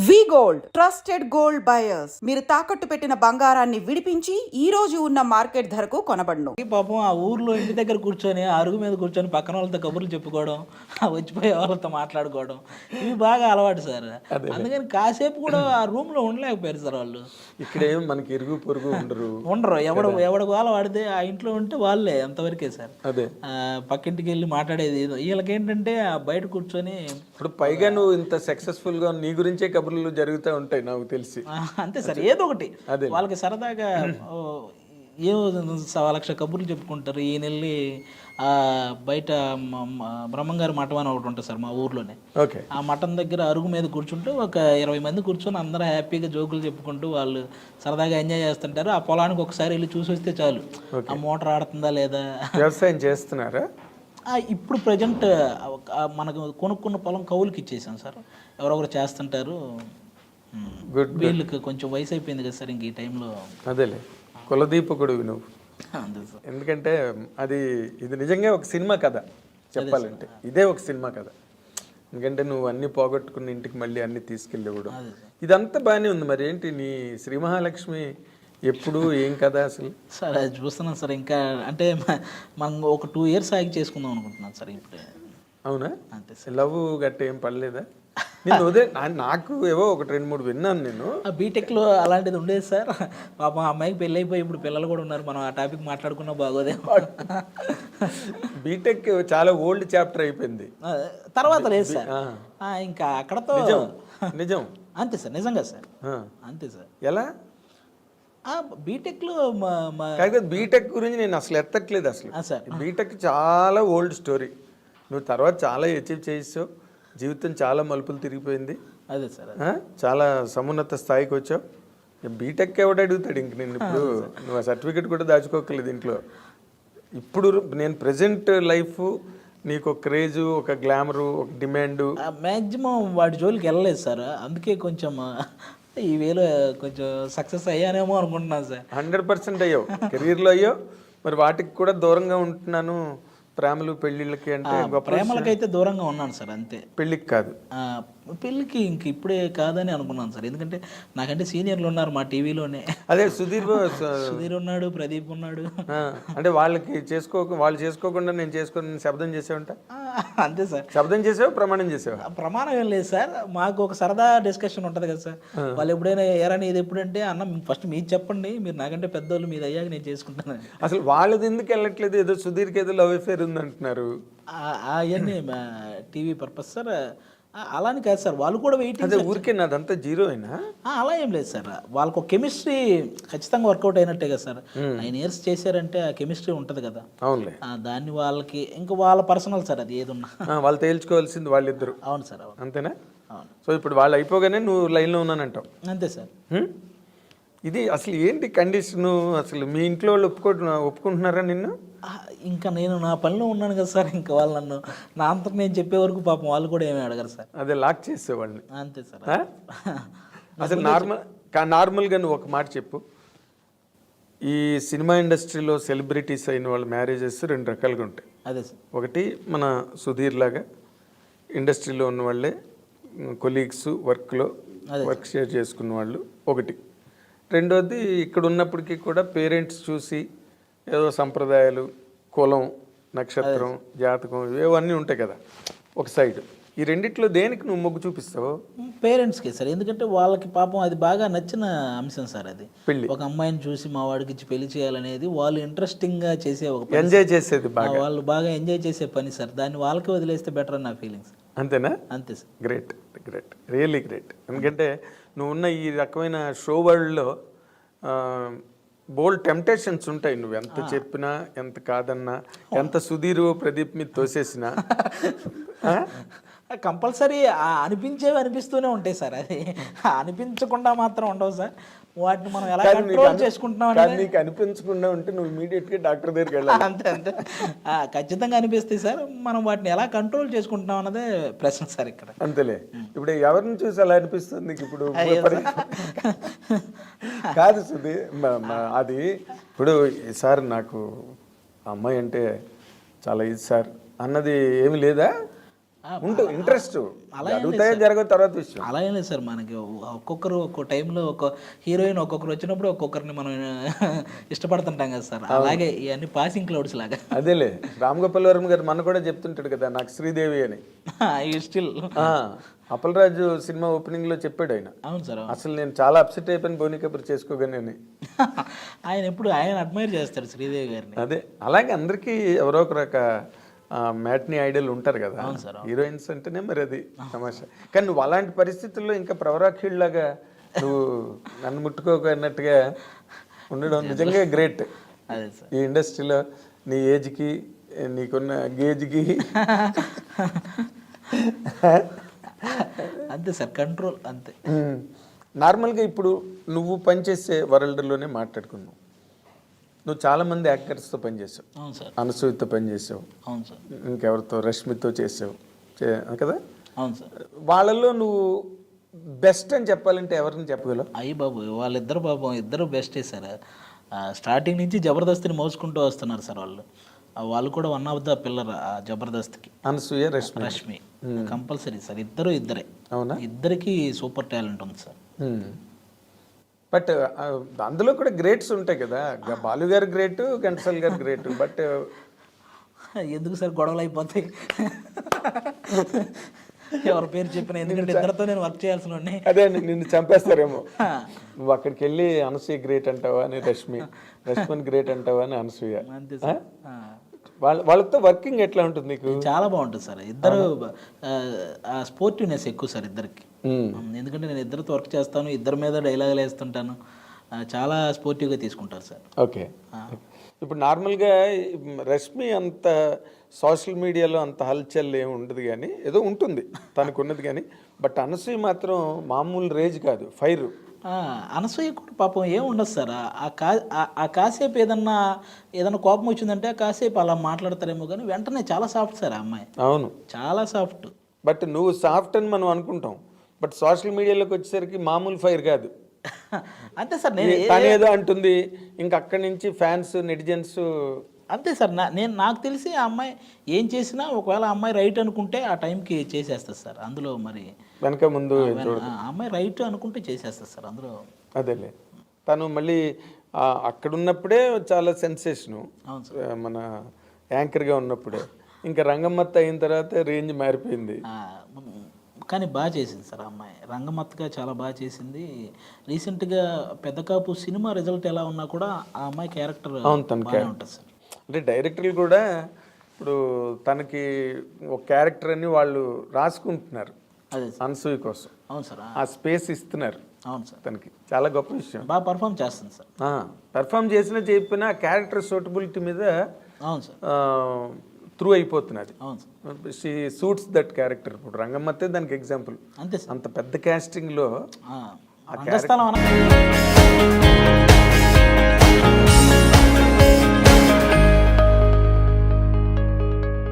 వి gold trusted gold buyers మీరు తాకట్టు పెట్టిన బంగారాన్ని విడిపించి ఈ రోజు ఉన్న మార్కెట్ ధరకు కొనబడును. పాపం ఆ ఊర్లో ఇంటి దగ్గర కూర్చొని ఆ అరుగు మీద కూర్చొని పక్కన వాళ్ళతో కబుర్లు చెప్పుకోవడం, ఆ వచ్చిపోయే వాళ్ళతో మాట్లాడుకోవడం ఇవి బాగా అలవాటు సార్. అందుకని కాసేపు కూడా ఆ రూమ్ లో ఉండలేకపోయారు సార్ వాళ్ళు. ఇక్కడ ఏం మనకి ఇరుగు పొరుగు ఉండరు. ఎవడు వాళ్ళ వాడితే ఆ ఇంట్లో ఉంటే వాళ్ళే అంతవరకే సార్. అదే పక్కింటికి వెళ్ళి మాట్లాడేది వీళ్ళకి ఏంటంటే బయట కూర్చొని ఇప్పుడు పైగా నువ్వు ఇంత సక్సెస్ఫుల్ గా నీ గురించే కబుర్లు జరుగుతూ ఉంటాయి నాకు తెలిసి. అంతే సార్, ఏదో ఒకటి వాళ్ళకి సరదాగా ఏమో 1,00,000 కబుర్లు చెప్పుకుంటారు. ఈ నెల్లి బయట బ్రహ్మంగారి మఠం అని ఒకటి ఉంటుంది సార్ మా ఊర్లోనే. ఆ మఠం దగ్గర అరుగు మీద కూర్చుంటూ ఒక 20 మంది కూర్చొని అందరూ హ్యాపీగా జోకులు చెప్పుకుంటూ వాళ్ళు సరదాగా ఎంజాయ్ చేస్తుంటారు. ఆ పొలానికి ఒకసారి వెళ్ళి చూసి వస్తే చాలు, ఆ మోటార్ ఆడుతుందా లేదా. వ్యవసాయం చేస్తున్నారా? ఇప్పుడు ప్రజెంట్ మనకు కొనుక్కున్న పొలం కౌలుకి ఇచ్చేసాం సార్. ఎవరొకరు చేస్తుంటారు. వీళ్ళకి కొంచెం వయసు అయిపోయింది కదా సార్ ఇంక ఈ టైంలో. అదేలే, కులదీపకుడివి నువ్వు. ఎందుకంటే ఇది నిజంగా ఒక సినిమా కథ చెప్పాలంటే. ఇదే ఒక సినిమా కథ. ఎందుకంటే నువ్వు అన్ని పోగొట్టుకున్న ఇంటికి మళ్ళీ అన్ని తీసుకెళ్ళేవాడు. ఇదంతా బాగానే ఉంది. మరి ఏంటి నీ శ్రీ మహాలక్ష్మి ఎప్పుడు ఏం కదా అసలు? సార్ అది చూస్తున్నాం సార్. ఇంకా అంటే మనం ఒక 2 years ఆగి చేసుకుందాం అనుకుంటున్నాను సార్ ఇప్పుడే. అవునా? అంతే సార్. లవ్ గట్ట ఏం పడలేదా? నేను నాకు ఏవో 1-2-3 విన్నాను నేను. బీటెక్లో అలాంటిది ఉండేది సార్. పాపం అమ్మాయికి పెళ్ళి అయిపోయి ఇప్పుడు పిల్లలు కూడా ఉన్నారు. మనం ఆ టాపిక్ మాట్లాడుకున్నా బాగోదేమో. బీటెక్ చాలా ఓల్డ్ చాప్టర్ అయిపోయింది. తర్వాత లేదు సార్, ఇంకా అక్కడతో నిజం. అంతే సార్, నిజంగా సార్. అంతే సార్. ఎలా బీటెక్లో బీటెక్ గురించి నేను అసలు ఎత్తట్లేదు అసలు. బీటెక్ చాలా ఓల్డ్ స్టోరీ. నువ్వు తర్వాత చాలా అచీవ్ చేసావు. జీవితం చాలా మలుపులు తిరిగిపోయింది. అదే సార్, చాలా సమున్నత స్థాయికి వచ్చావు. బీటెక్ ఎవడు అడుగుతాడు ఇంక నేను? ఇప్పుడు నువ్వు ఆ సర్టిఫికెట్ కూడా దాచుకోకలేదు ఇంట్లో. ఇప్పుడు నేను ప్రజెంట్ లైఫ్ నీకు ఒక క్రేజు, ఒక గ్లామరు, ఒక డిమాండ్. మ్యాక్సిమం వాటి జోలికి వెళ్ళలేదు సార్. అందుకే కొంచెం ఈ వేలో కొంచెం సక్సెస్ అయ్యానేమో అనుకుంటున్నాను సార్. 100% అయ్యావు, కెరీర్లో అయ్యావు. మరి వాటికి కూడా దూరంగా ఉంటున్నాను, ప్రేమలు పెళ్ళిళ్ళకి అంటే. ప్రేమలకైతే దూరంగా ఉన్నాను సార్, అంతే. పెళ్ళికి కాదు. పెళ్ళికి ఇంక ఇప్పుడే కాదని అనుకున్నాను సార్. ఎందుకంటే నాకంటే సీనియర్లు ఉన్నారు మా టీవీలోనే. అదే సుధీర్ ఉన్నాడు, ప్రదీప్ ఉన్నాడు. అంటే వాళ్ళు చేసుకోకుండా నేను చేసుకుని శబ్దం చేసేవంట. అంతే సార్. శబ్దం చేసావు, ప్రమాణం చేసావు? ప్రమాణం ఏం లేదు సార్, మాకు ఒక సరదా డిస్కషన్ ఉంటుంది కదా సార్. వాళ్ళు ఎప్పుడైనా ఏరని ఇది ఎప్పుడంటే అన్న ఫస్ట్ మీరు చెప్పండి, మీరు నాకంటే పెద్దోళ్ళు, మీరు అయ్యాక నేను చేసుకుంటాను. అసలు వాళ్ళది ఎందుకు వెళ్ళట్లేదు? ఏదో సుధీర్కి ఏదో లవ్ అఫేర్ ఉందంటున్నారు. అవన్నీ టీవీ పర్పస్ సార్. అలాని కాదు సార్, వాళ్ళు కూడా వెయిటింగ్. ఊరికే నాదంతా జీరో అయినా అలా ఏం లేదు సార్. వాళ్ళకు ఒక కెమిస్ట్రీ ఖచ్చితంగా వర్కౌట్ అయినట్టే కదా సార్. 9 years చేశారంటే ఆ కెమిస్ట్రీ ఉంటుంది కదా. అవునులే. దాన్ని వాళ్ళకి ఇంకా వాళ్ళ పర్సనల్ సార్, అది ఏదున్నా వాళ్ళు తేల్చుకోవాల్సింది వాళ్ళిద్దరు. అవును సార్, అవును. అంతేనా? అవును. సో ఇప్పుడు వాళ్ళు అయిపోగానే నువ్వు లైన్లో ఉన్నానంటావు. అంతే సార్. ఇది అసలు ఏంటి కండిషను? అసలు మీ ఇంట్లో వాళ్ళు ఒప్పుకుంటున్నారా నిన్ను? ఇంకా నేను నా పనిలో ఉన్నాను కదా సార్. ఇంకా వాళ్ళు నన్ను నా అంతకు నేను చెప్పే వరకు పాపం వాళ్ళు కూడా ఏమీ అడగరు సార్. అదే లాక్ చేసేవాళ్ళని. అంతే సార్. అసలు నార్మల్గా నువ్వు ఒక మాట చెప్పు. ఈ సినిమా ఇండస్ట్రీలో సెలబ్రిటీస్ అయిన వాళ్ళ మ్యారేజెస్ 2 రకాలుగా ఉంటాయి. అదే సార్. ఒకటి మన సుధీర్ లాగా ఇండస్ట్రీలో ఉన్న వాళ్ళే కొలీగ్స్, వర్క్ షేర్ చేసుకున్న వాళ్ళు ఒకటి. రెండోది ఇక్కడ ఉన్నప్పటికీ కూడా పేరెంట్స్ చూసి ఏదో సంప్రదాయాలు, కులం, నక్షత్రం, జాతకం ఇవన్నీ ఉంటాయి కదా ఒక సైడ్. ఈ రెండిట్లో దేనికి నువ్వు మొగ్గు చూపిస్తావు? పేరెంట్స్కి సార్. ఎందుకంటే వాళ్ళకి పాపం అది బాగా నచ్చిన అంశం సార్. అది పెళ్ళి, ఒక అమ్మాయిని చూసి మా వాడికి ఇచ్చి పెళ్లి చేయాలనేది వాళ్ళు ఇంట్రెస్టింగ్గా చేసే ఒక ఎంజాయ్ చేసేది, వాళ్ళు బాగా ఎంజాయ్ చేసే పని సార్. దాన్ని వాళ్ళకి వదిలేస్తే బెటర్ అని నా ఫీలింగ్స్. అంతేనా? అంతే సార్. Great, really great. ఎందుకంటే నువ్వు ఉన్న ఈ రకమైన షో వరల్డ్లో బోల్డ్ టెంప్టేషన్స్ ఉంటాయి. నువ్వు ఎంత చెప్పినా, ఎంత కాదన్నా, ఎంత సుధీర్ ప్రదీప్ మీద తోసేసినా కంపల్సరీ అనిపించేవి అనిపిస్తూనే ఉంటాయి సార్. అది అనిపించకుండా మాత్రం ఉండవు సార్. వాటిని మనం ఎలా కంట్రోల్ చేసుకుంటున్నాం. నీకు అనిపించకుండా ఉంటే నువ్వు ఇమీడియట్గా డాక్టర్ దగ్గరికి వెళ్ళాలి. అంతే. ఖచ్చితంగా అనిపిస్తాయి సార్. మనం వాటిని ఎలా కంట్రోల్ చేసుకుంటున్నాం అన్నదే ప్రశ్న సార్ ఇక్కడ. అంతేలే. ఇప్పుడు ఎవరిని చూసి అలా అనిపిస్తుంది నీకు ఇప్పుడు? కాదు సుధీ, అది ఇప్పుడు సార్ నాకు అమ్మాయి అంటే చాలా ఇది సార్ అన్నది ఏమి లేదా? ఇంట్రెస్ట్ జరుగుతాయో జరగవు తర్వాత విషయం. అలా ఏం లేదు సార్, మనకి ఒక్కొక్కరు ఒక్కో టైంలో ఒక్కో హీరోయిన్ ఒక్కొక్కరు వచ్చినప్పుడు ఒక్కొక్కరిని మనం ఇష్టపడుతుంటాం కదా సార్, అలాగే ఇవన్నీ పాసింగ్ క్లౌడ్స్ లాగా. అదేలే రామ్ గోపాల్ వర్మ గారు మన కూడా చెప్తుంటాడు కదా నాకు శ్రీదేవి అని. స్టిల్ అప్పలరాజు సినిమా ఓపెనింగ్ లో చెప్పాడు ఆయన. అవును సార్. అసలు నేను చాలా అప్సెట్ అయిపోయిన బోని కపూర్ చేసుకోగానే. ఆయన ఎప్పుడు ఆయన అడ్మైర్ చేస్తాడు శ్రీదేవి గారిని. అదే అలాగే అందరికీ ఎవరో ఒక రక మ్యాట్ని ఐడల్ ఉంటారు కదా హీరోయిన్స్ అంటేనే, మరి అది తమాషా. కానీ నువ్వు అలాంటి పరిస్థితుల్లో ఇంకా ప్రవరాఖీళ్ళలాగా నువ్వు నన్ను ముట్టుకోకన్నట్టుగా ఉండడం నిజంగా గ్రేట్. అదే సార్, ఈ ఇండస్ట్రీలో నీ ఏజ్కి నీకున్న గేజ్కి అంతే సార్, కంట్రోల్ అంతే. నార్మల్గా ఇప్పుడు నువ్వు పనిచేసే వరల్డ్లోనే మాట్లాడుకున్నావు. నువ్వు చాలామంది యాక్టర్స్తో పనిచేసావు. అవును సార్. అనసూయతో పనిచేసావు. అవును సార్. ఇంకెవరితో, రష్మితో చేసావు కదా. అవును సార్. వాళ్ళల్లో నువ్వు బెస్ట్ అని చెప్పాలంటే ఎవరిని చెప్పగలవు? అయ్యి బాబు, వాళ్ళిద్దరు బాబు ఇద్దరు బెస్టే సార్. స్టార్టింగ్ నుంచి జబర్దస్త్ని మోసుకుంటూ వస్తున్నారు సార్ వాళ్ళు. వాళ్ళు కూడా వన్ ఆఫ్ ద పిల్లర్ జబర్దస్త్కి. అనసూయ, రష్మి కంపల్సరీ సార్, ఇద్దరే. అవునా? ఇద్దరికి సూపర్ టాలెంట్ ఉంది సార్. బట్ అందులో కూడా గ్రేట్స్ ఉంటాయి కదా. బాలు గారు గ్రేట్, ఘంటసాల గారు గ్రేట్. బట్ ఎందుకు సార్ గొడవలు అయిపోతాయి ఎవరి పేరు చెప్పిన, ఎందుకంటే ఇద్దరితో నేను వర్క్ చేయాల్సిన వాడిని. అదే నిన్ను చంపేస్తారేమో. నువ్వు అక్కడికి వెళ్ళి అనసూయ గ్రేట్ అంటావా అని రష్మిని గ్రేట్ అంటావా అని అనసూయ. అంతే సార్. వాళ్ళతో వర్కింగ్ ఎట్లా ఉంటుంది నీకు? చాలా బాగుంటుంది సార్. ఇద్దరు స్పోర్టివ్నెస్ ఎక్కువ సార్ ఇద్దరికి. ఎందుకంటే నేను ఇద్దరితో వర్క్ చేస్తాను, ఇద్దరి మీద డైలాగులు వేస్తుంటాను, చాలా స్పోర్టివ్గా తీసుకుంటారు సార్. ఓకే. ఇప్పుడు నార్మల్గా రష్మి అంత సోషల్ మీడియాలో అంత హల్చల్ ఏమి ఉండదు, కానీ ఏదో ఉంటుంది తనకు ఉన్నది. కానీ బట్ అనసూయ మాత్రం మామూలు రేజ్ కాదు, ఫైర్. అనసూయ కూడా పాపం ఏం ఉండదు సార్. ఆ కాసేపు ఏదన్నా కోపం వచ్చిందంటే కాసేపు అలా మాట్లాడతారేమో, కానీ వెంటనే చాలా సాఫ్ట్ సార్ ఆ అమ్మాయి. అవును, చాలా సాఫ్ట్. బట్ నువ్వు సాఫ్ట్ అని మనం అనుకుంటాం, బట్ సోషల్ మీడియాలోకి వచ్చేసరికి మామూలు ఫైర్ కాదు. అంతే సార్. తను ఏదో అంటుంది, ఇంకా అక్కడి నుంచి ఫ్యాన్స్, నెటిజన్స్. అంతే సార్. నాకు తెలిసి ఆ అమ్మాయి ఏం చేసినా ఒకవేళ ఆ అమ్మాయి రైట్ అనుకుంటే ఆ టైంకి చేసేస్తుంది సార్. అందులో మరి వెనక ముందు ఆ అమ్మాయి రైట్ అనుకుంటే చేసేస్తుంది సార్ అందులో. అదేలే, తను మళ్ళీ అక్కడ ఉన్నప్పుడే చాలా సెన్సేషను, మన యాంకర్గా ఉన్నప్పుడే. ఇంకా రంగమ్మత్త అయిన తర్వాత రేంజ్ మారిపోయింది. కానీ బాగా చేసింది సార్ ఆ అమ్మాయి, రంగమత్తగా చాలా బాగా చేసింది. రీసెంట్గా పెద్ద కాపు సినిమా రిజల్ట్ ఎలా ఉన్నా కూడా ఆ అమ్మాయి క్యారెక్టర్ బాగానే ఉంటుంది సార్. అంటే డైరెక్టర్లు కూడా ఇప్పుడు తనకి ఒక క్యారెక్టర్ అని వాళ్ళు రాసుకుంటున్నారు అదే అనసూయ కోసం. అవును సార్. ఆ స్పేస్ ఇస్తున్నారు. అవును సార్. తనకి చాలా గొప్ప విషయం. బాగా పర్ఫామ్ చేస్తుంది సార్. పర్ఫామ్ చేసినా చెప్పినా క్యారెక్టర్ సూటబిలిటీ మీద అవును సార్ త్రూ అయిపోతున్నది. అవును sir. She suits that character. ఇప్పుడు రంగమ్మత్తే దానికి ఎగ్జాంపుల్. అంతే సార్. అంత పెద్ద క్యాస్టింగ్లో రంగస్థలం